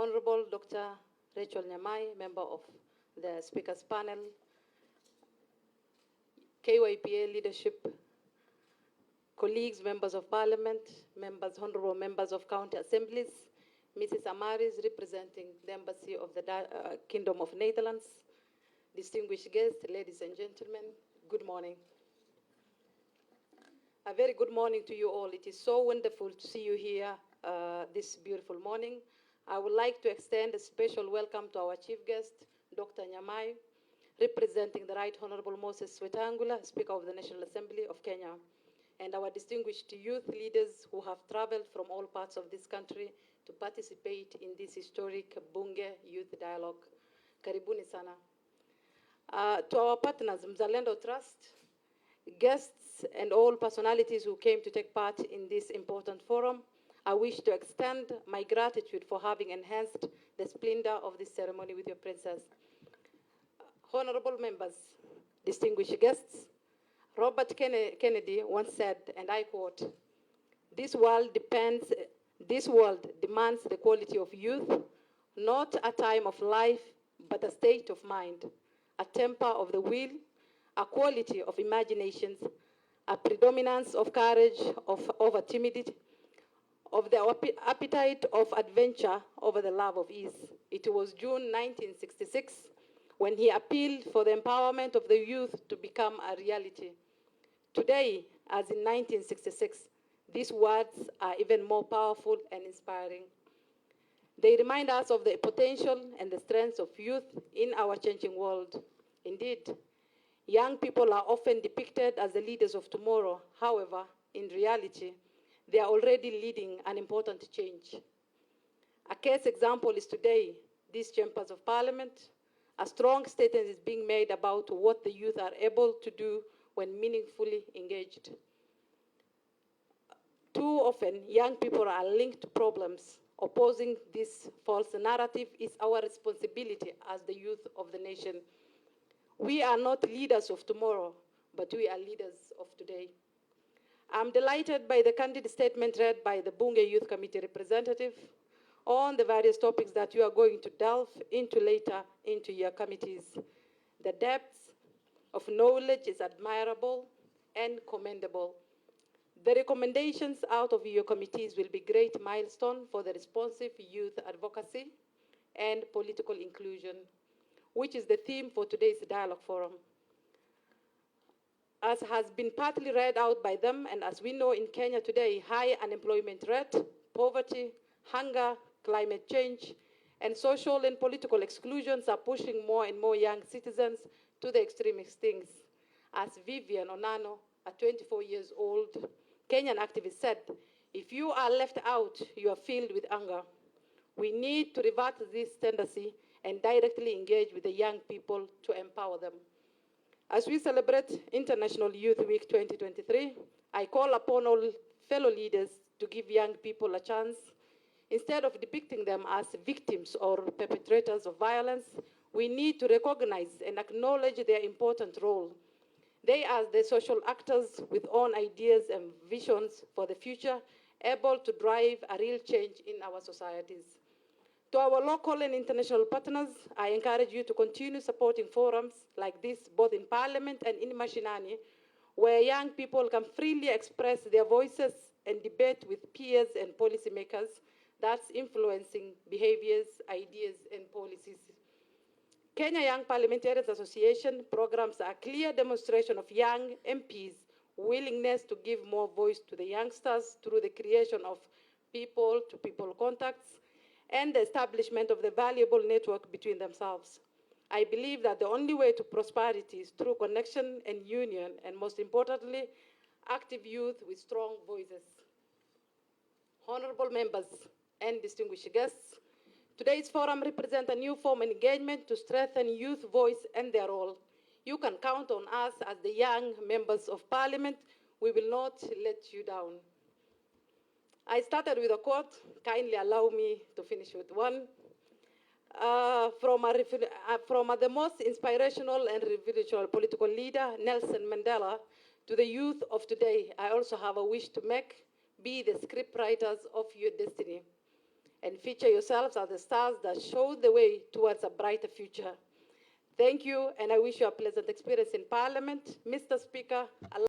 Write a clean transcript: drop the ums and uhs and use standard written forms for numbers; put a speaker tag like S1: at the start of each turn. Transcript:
S1: Honorable Dr. Rachel Nyamai, member of the Speakers Panel, KYPA leadership, colleagues, members of parliament, honorable members of county assemblies, Mrs. Amaris representing the Embassy of the Kingdom of Netherlands, distinguished guests, ladies and gentlemen, good morning. A very good morning to you all. It is so wonderful to see you here this beautiful morning. I would like to extend a special welcome to our chief guest, Dr. Nyamai, representing the Right Honorable Moses Wetangula, Speaker of the National Assembly of Kenya, and our distinguished youth leaders who have traveled from all parts of this country to participate in this historic Bunge Youth Dialogue. Karibuni sana. To our partners, Mzalendo Trust, guests, and all personalities who came to take part in this important forum, I wish to extend my gratitude for having enhanced the splendor of this ceremony with your presence. Honorable members, distinguished guests, Robert Kennedy once said, and I quote, this world demands the quality of youth, not a time of life, but a state of mind, a temper of the will, a quality of imaginations, a predominance of courage over timidity, of the appetite of adventure over the love of ease. It was June 1966 when he appealed for the empowerment of the youth to become a reality. Today, as in 1966, these words are even more powerful and inspiring. They remind us of the potential and the strengths of youth in our changing world. Indeed, young people are often depicted as the leaders of tomorrow. However, in reality, they are already leading an important change. A case example is today, these chambers of parliament. A strong statement is being made about what the youth are able to do when meaningfully engaged. Too often, young people are linked to problems. Opposing this false narrative is our responsibility as the youth of the nation. We are not leaders of tomorrow, but we are leaders of today. I'm delighted by the candid statement read by the Bunge Youth Committee representative on the various topics that you are going to delve into later into your committees. The depth of knowledge is admirable and commendable. The recommendations out of your committees will be great milestone for the responsive youth advocacy and political inclusion, which is the theme for today's dialogue forum. As has been partly read out by them, and as we know in Kenya today, high unemployment rate, poverty, hunger, climate change, and social and political exclusions are pushing more and more young citizens to the extreme things. As Vivian Onano, a 24 years old Kenyan activist said, if you are left out, you are filled with anger. We need to revert this tendency and directly engage with the young people to empower them. As we celebrate International Youth Week 2023, I call upon all fellow leaders to give young people a chance. Instead of depicting them as victims or perpetrators of violence, we need to recognize and acknowledge their important role. They are the social actors with own ideas and visions for the future, able to drive a real change in our societies. To our local and international partners, I encourage you to continue supporting forums like this, both in Parliament and in Mashinani, where young people can freely express their voices and debate with peers and policymakers that's influencing behaviors, ideas, and policies. Kenya Young Parliamentarians Association programs are a clear demonstration of young MPs' willingness to give more voice to the youngsters through the creation of people-to-people contacts and the establishment of the valuable network between themselves. I believe that the only way to prosperity is through connection and union, and most importantly, active youth with strong voices. Honorable members and distinguished guests, today's forum represents a new form of engagement to strengthen youth voice and their role. You can count on us as the young members of parliament. We will not let you down. I started with a quote. Kindly allow me to finish with one. From the most inspirational and revolutionary political leader, Nelson Mandela, to the youth of today, I also have a wish to make, be the script writers of your destiny. and feature yourselves as the stars that show the way towards a brighter future. Thank you, and I wish you a pleasant experience in Parliament. Mr. Speaker,